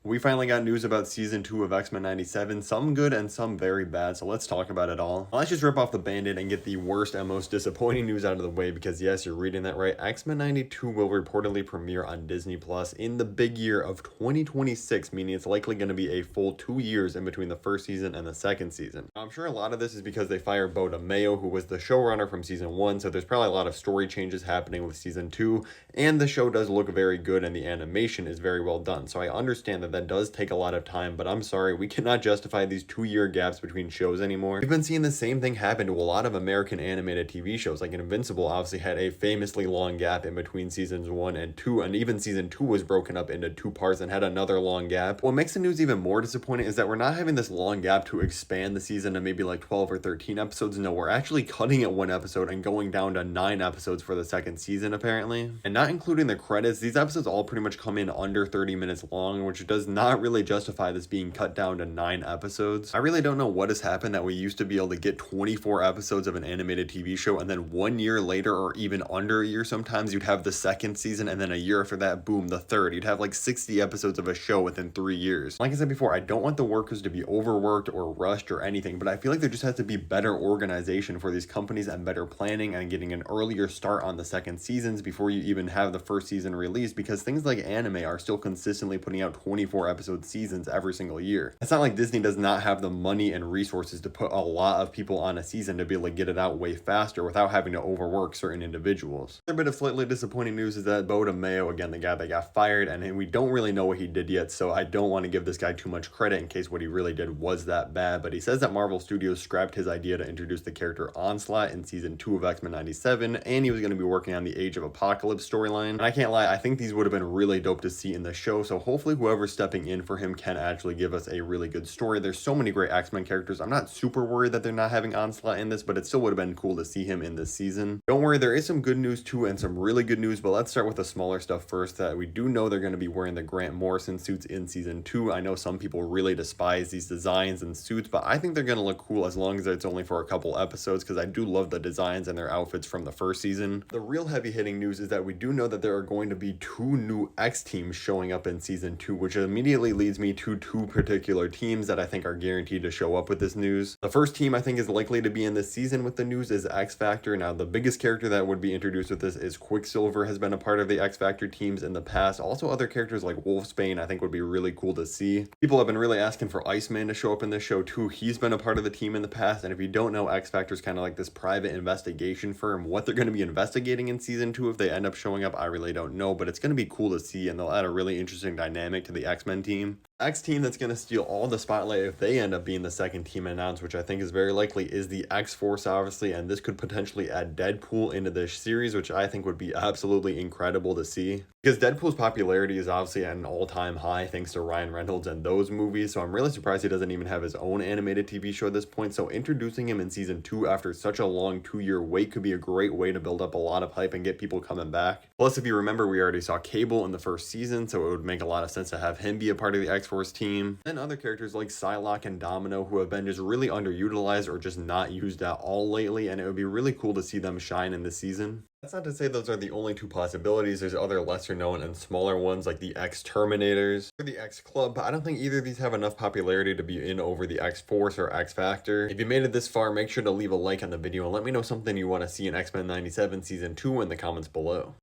We finally got news about season 2 of X-Men 97, some good and some very bad, so let's talk about it all. Let's just rip off the band-aid and get the worst and most disappointing news out of the way, because yes, you're reading that right, X-Men 92 will reportedly premiere on Disney Plus in the big year of 2026, meaning it's likely going to be a full 2 years in between the first season and the second season. Now, I'm sure a lot of this is because they fired Bo DeMayo, who was the showrunner from season 1, so there's probably a lot of story changes happening with season 2, and the show does look very good and the animation is very well done, so I understand that does take a lot of time, but I'm sorry, we cannot justify these 2-year gaps between shows anymore. We've been seeing the same thing happen to a lot of American animated TV shows, like Invincible obviously had a famously long gap in between seasons 1 and 2, and even season 2 was broken up into 2 parts and had another long gap. What makes the news even more disappointing is that we're not having this long gap to expand the season to maybe like 12 or 13 episodes. No, we're actually cutting it 1 episode and going down to 9 episodes for the second season apparently. And not including the credits, these episodes all pretty much come in under 30 minutes long, which does not really justify this being cut down to 9 episodes. I really don't know what has happened that we used to be able to get 24 episodes of an animated TV show, and then 1 year later, or even under a year sometimes, you'd have the second season, and then a year after that, boom, the third. You'd have like 60 episodes of a show within 3 years. Like I said before, I don't want the workers to be overworked or rushed or anything, but I feel like there just has to be better organization for these companies and better planning and getting an earlier start on the second seasons before you even have the first season released, because things like anime are still consistently putting out 24 episode seasons every single year. It's not like Disney does not have the money and resources to put a lot of people on a season to be able to get it out way faster without having to overwork certain individuals. Another bit of slightly disappointing news is that Bo DeMayo, again, the guy that got fired, and we don't really know what he did yet, so I don't want to give this guy too much credit in case what he really did was that bad, but he says that Marvel Studios scrapped his idea to introduce the character Onslaught in season 2 of X-Men 97, and he was going to be working on the Age of Apocalypse storyline. And I can't lie, I think these would have been really dope to see in the show, so hopefully whoever's stepping in for him can actually give us a really good story. There's so many great X-Men characters. I'm not super worried that they're not having Onslaught in this, but it still would have been cool to see him in this season. Don't worry, there is some good news too, and some really good news, but let's start with the smaller stuff first. That we do know they're going to be wearing the Grant Morrison suits in season 2. I know some people really despise these designs and suits, but I think they're going to look cool as long as it's only for a couple episodes, because I do love the designs and their outfits from the first season. The real heavy hitting news is that we do know that there are going to be 2 new X teams showing up in season 2, which immediately leads me to 2 particular teams that I think are guaranteed to show up with this news. The first team I think is likely to be in this season with the news is X Factor. Now, the biggest character that would be introduced with this is Quicksilver, has been a part of the X Factor teams in the past. Also, other characters like Wolfsbane I think would be really cool to see. People have been really asking for Iceman to show up in this show too. He's been a part of the team in the past, and if you don't know, X Factor is kind of like this private investigation firm. What they're going to be investigating in season 2 if they end up showing up, I really don't know, but it's going to be cool to see, and they'll add a really interesting dynamic to the X-Men team. X team that's going to steal all the spotlight if they end up being the second team announced, which I think is very likely, is the X-Force obviously, and this could potentially add Deadpool into this series, which I think would be absolutely incredible to see, because Deadpool's popularity is obviously at an all-time high thanks to Ryan Reynolds and those movies, so I'm really surprised he doesn't even have his own animated TV show at this point. So introducing him in season 2 after such a long 2-year wait could be a great way to build up a lot of hype and get people coming back. Plus, if you remember, we already saw Cable in the first season, so it would make a lot of sense to have him be a part of the X-Force team. And other characters like Psylocke and Domino, who have been just really underutilized or just not used at all lately, and it would be really cool to see them shine in this season. That's not to say those are the only 2 possibilities. There's other lesser known and smaller ones like the X-Terminators or the X-Club, but I don't think either of these have enough popularity to be in over the X-Force or X-Factor. If you made it this far, make sure to leave a like on the video and let me know something you want to see in X-Men 97 Season 2 in the comments below.